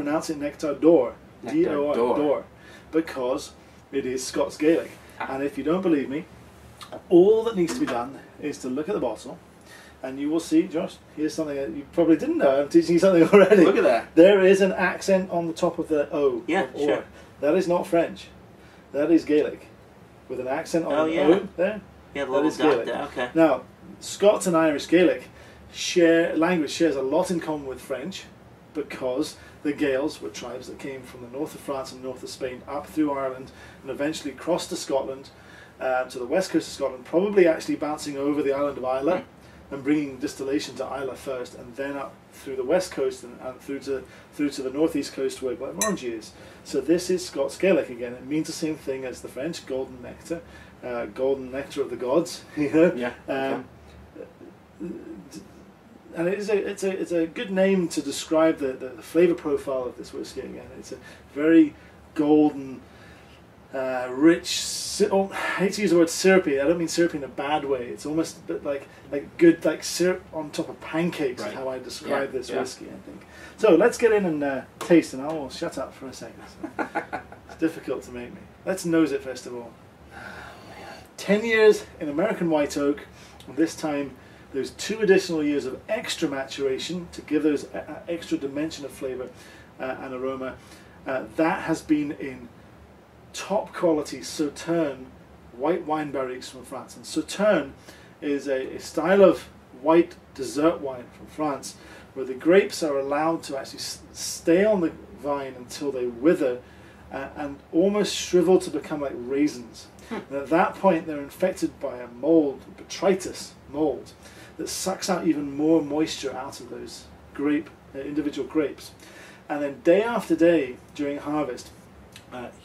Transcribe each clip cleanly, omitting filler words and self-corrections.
pronounce it Nectar d'Or, D-O-R, d'Or, d'Or, because it is Scots Gaelic. And if you don't believe me, all that needs to be done is to look at the bottle, and you will see, Josh, here's something that you probably didn't know. I'm teaching you something already. Look at that. There is an accent on the top of the O. Yeah, of or. sure. That is not French. That is Gaelic. With an accent on the O there. Yeah, the that is little dot Gaelic. there, okay. Now, Scots and Irish Gaelic language shares a lot in common with French, because the Gaels were tribes that came from the north of France and north of Spain up through Ireland and eventually crossed to Scotland, to the west coast of Scotland, probably actually bouncing over the island of Islay and bringing distillation to Islay first, and then up through the west coast and through to the northeast coast where Glenmorangie is. So this is Scots Gaelic again. It means the same thing as the French, golden nectar, golden nectar of the gods. You know? Yeah. And it's a good name to describe the flavour profile of this whiskey again. It's a very golden, rich. I hate to use the word syrupy. I don't mean syrupy in a bad way. It's almost a bit like good syrup on top of pancakes. Is how I describe this whiskey, I think. So let's get in and taste, and I will shut up for a second. So it's difficult to make me. Let's nose it first of all. 10 years in American white oak, and this time there's 2 additional years of extra maturation to give those extra dimension of flavour and aroma. That has been in top quality Sauterne white wine barriques from France. And Sauterne is a style of white dessert wine from France where the grapes are allowed to actually stay on the vine until they wither and almost shrivel to become like raisins. And at that point they're infected by a mold, botrytis mold, that sucks out even more moisture out of those individual grapes. And then day after day during harvest,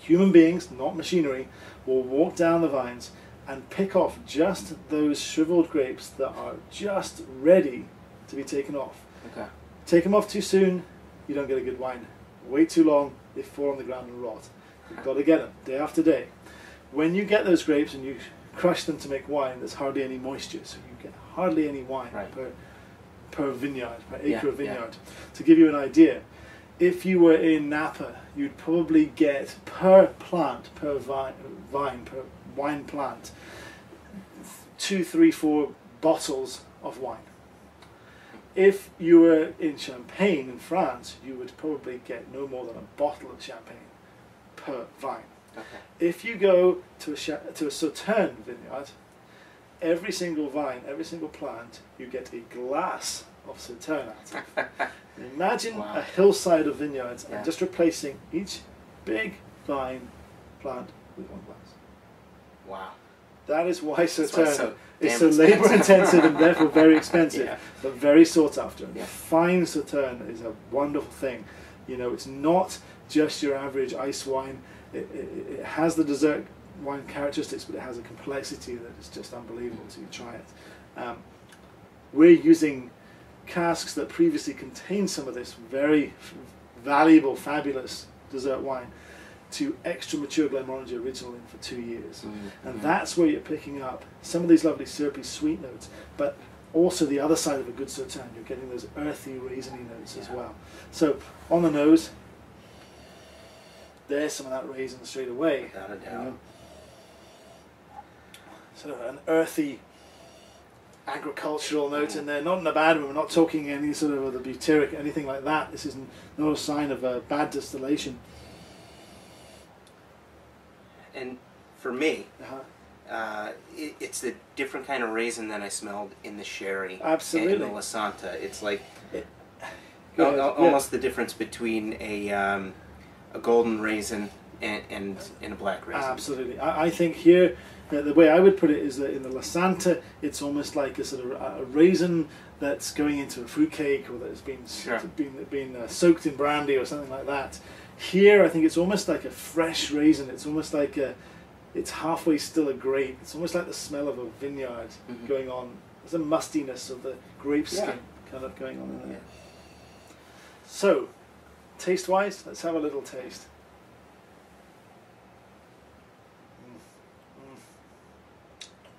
human beings, not machinery, will walk down the vines and pick off just those shriveled grapes that are just ready to be taken off. Okay. Take them off too soon, you don't get a good wine. Wait too long, they fall on the ground and rot. You've got to get them day after day. When you get those grapes and you crush them to make wine, there's hardly any moisture, so you get hardly any wine per vineyard, per acre of vineyard. To give you an idea, if you were in Napa, you'd probably get per plant, per vine, per wine plant, 2, 3, 4 bottles of wine. If you were in Champagne in France, you would probably get no more than a bottle of champagne per vine. Okay. If you go to a Sauterne vineyard, every single vine, every single plant, you get a glass of Sauterne out of. Imagine a hillside of vineyards and just replacing each big vine plant with one glass. Wow. That is why Sauterne is so labour intensive and therefore very expensive, but very sought after. And fine Sauterne is a wonderful thing. You know, it's not just your average ice wine. It has the dessert wine characteristics, but it has a complexity that is just unbelievable until you try it. We're using casks that previously contained some of this very valuable, fabulous dessert wine to extra mature Glenmorangie original in for 2 years. And that's where you're picking up some of these lovely syrupy sweet notes, but also the other side of a good Sauterne, you're getting those earthy, raisiny notes as well. So on the nose, there's some of that raisin straight away. Without a doubt. Sort of an earthy, agricultural note in there, not in a bad way. We're not talking any sort of the butyric, anything like that. This is not a sign of a bad distillation. And for me, it's a different kind of raisin than I smelled in the sherry. Absolutely. And in the Lasanta. It's like almost the difference between a golden raisin and a black raisin. Absolutely. I think here, the way I would put it is that in the Lasanta, it's almost like a sort of a raisin that's going into a fruit cake, or that's been soaked in brandy or something like that. Here, I think it's almost like a fresh raisin. It's almost like it's halfway still a grape. It's almost like the smell of a vineyard going on. There's a mustiness of the grape skin kind of going on in there. So, taste-wise, let's have a little taste.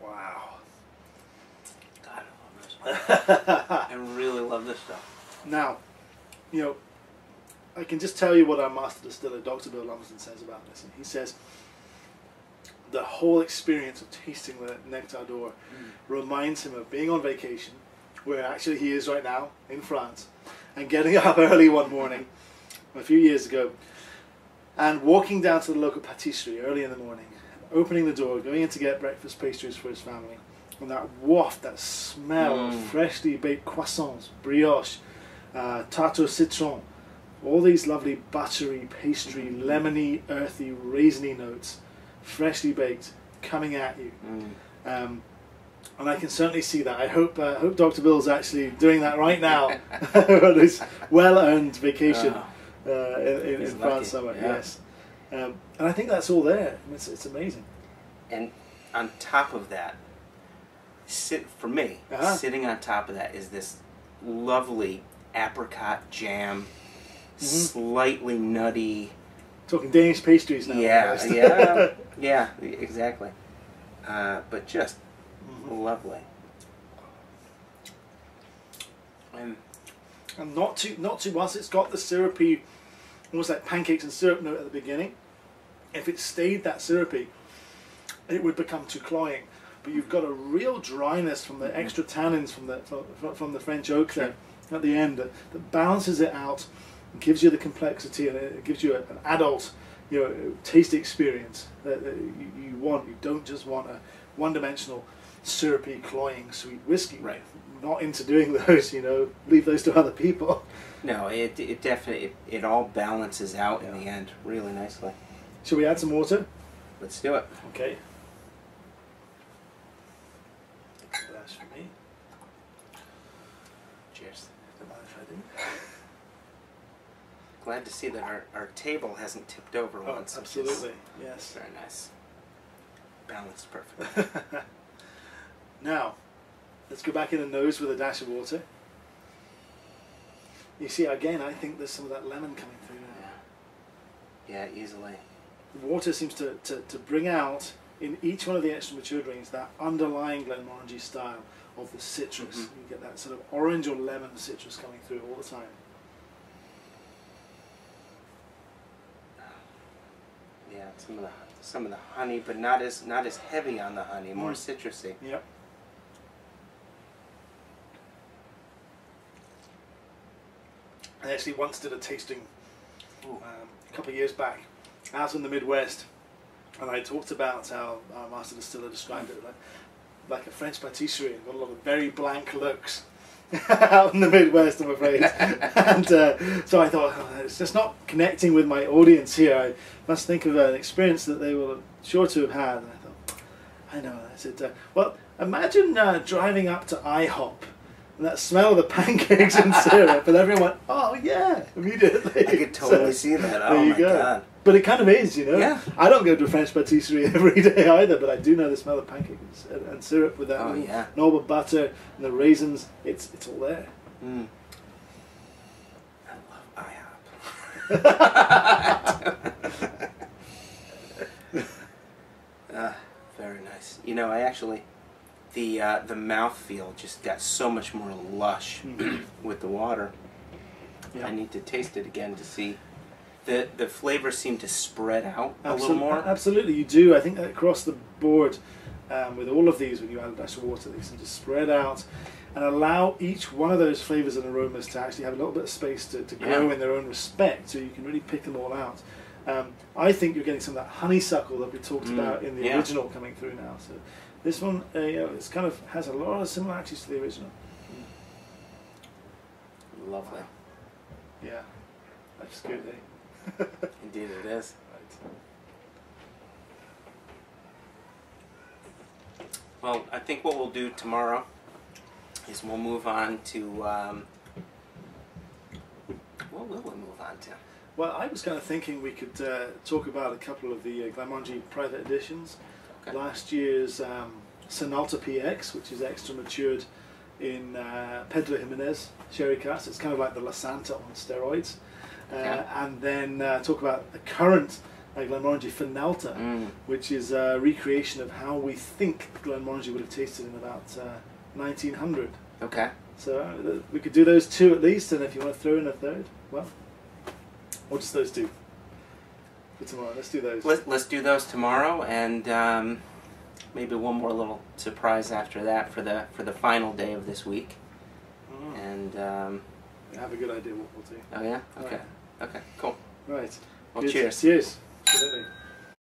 Wow. God, I love this one. I really love this stuff. Now, you know, I can just tell you what our master distiller, Dr. Bill Lumsden, says about this. And he says the whole experience of tasting the Nectar d'Or reminds him of being on vacation, where actually he is right now in France, and getting up early one morning a few years ago and walking down to the local patisserie early in the morning, opening the door, going in to get breakfast pastries for his family, and that waft, that smell of freshly baked croissants, brioche, tarte au citron, all these lovely buttery, pastry, lemony, earthy, raisiny notes, freshly baked, coming at you. And I can certainly see that. I hope Dr. Bill's actually doing that right now on his well-earned vacation in France summer. Yeah. Yes, and I think that's all there. It's amazing. And on top of that, for me, sitting on top of that is this lovely apricot jam, slightly nutty. Talking Danish pastries now. Yeah, yeah, exactly. But just lovely. And not too once it's got the syrupy, almost like pancakes and syrup note at the beginning. If it stayed that syrupy, it would become too cloying. But you've got a real dryness from the extra tannins from the French oak there at the end that balances it out and gives you the complexity, and it gives you an adult, taste experience that you want. You don't just want a one-dimensional, syrupy, cloying, sweet whiskey. Right. Not into doing those. Leave those to other people. No, it definitely it all balances out in the end really nicely. Shall we add some water? Let's do it. Okay. That's for me. Cheers. Don't mind if I do. Glad to see that our table hasn't tipped over once. Absolutely, yes. Very nice. Balanced perfectly. Now, let's go back in the nose with a dash of water. You see, again, I think there's some of that lemon coming through now. Yeah, easily. The water seems to bring out, in each one of the extra mature drinks, that underlying Glenmorangie style of the citrus. You get that sort of orange or lemon citrus coming through all the time. Yeah, some of the honey, but not as heavy on the honey, more citrusy. Yep. I actually once did a tasting a couple of years back out in the Midwest, and I talked about how our master distiller described it like a French patisserie, and got a lot of very blank looks out in the Midwest, I'm afraid. And so I thought, it's just not connecting with my audience here. I must think of an experience that they were sure to have had. And I thought, I know. I said, well, imagine driving up to IHOP and that smell of the pancakes and syrup, and everyone went, oh yeah, immediately. I could totally see that. Oh there you my go. God. But it kind of is, Yeah. I don't go to a French patisserie every day either, but I do know the smell of pancakes and syrup with that knob of butter and the raisins. It's all there. I love IHOP. Very nice. I actually, the mouthfeel just got so much more lush with the water. Yeah. I need to taste it again to see. The flavors seem to spread out a little more. Absolutely, you do. I think that across the board, with all of these, when you add a dash of water, they seem to spread out and allow each one of those flavors and aromas to actually have a little bit of space to grow in their own respect, so you can really pick them all out. I think you're getting some of that honeysuckle that we talked about in the original coming through now. So this one, it's kind of has a lot of similarities to the original. Lovely. Yeah, that's good, eh? Indeed it is. Right. Well, I think what we'll do tomorrow is we'll move on to, what will we move on to? Well, I was kind of thinking we could talk about a couple of the Glenmorangie private editions. Okay. Last year's Sonalta PX, which is extra matured in Pedro Jimenez sherry cask. It's kind of like the La Santa on steroids. And then talk about the current Glenmorangie Finalta, which is a recreation of how we think Glenmorangie would have tasted in about 1900. Okay. So we could do those two at least, and if you want to throw in a third, well. Or just those two for tomorrow? Let's do those. Let's do those tomorrow, and maybe one more little surprise after that for the final day of this week. Mm. And I have a good idea what we'll do. oh yeah. Okay. Right. Okay. Cool. Right. Well, Good. cheers. Cheers. Absolutely.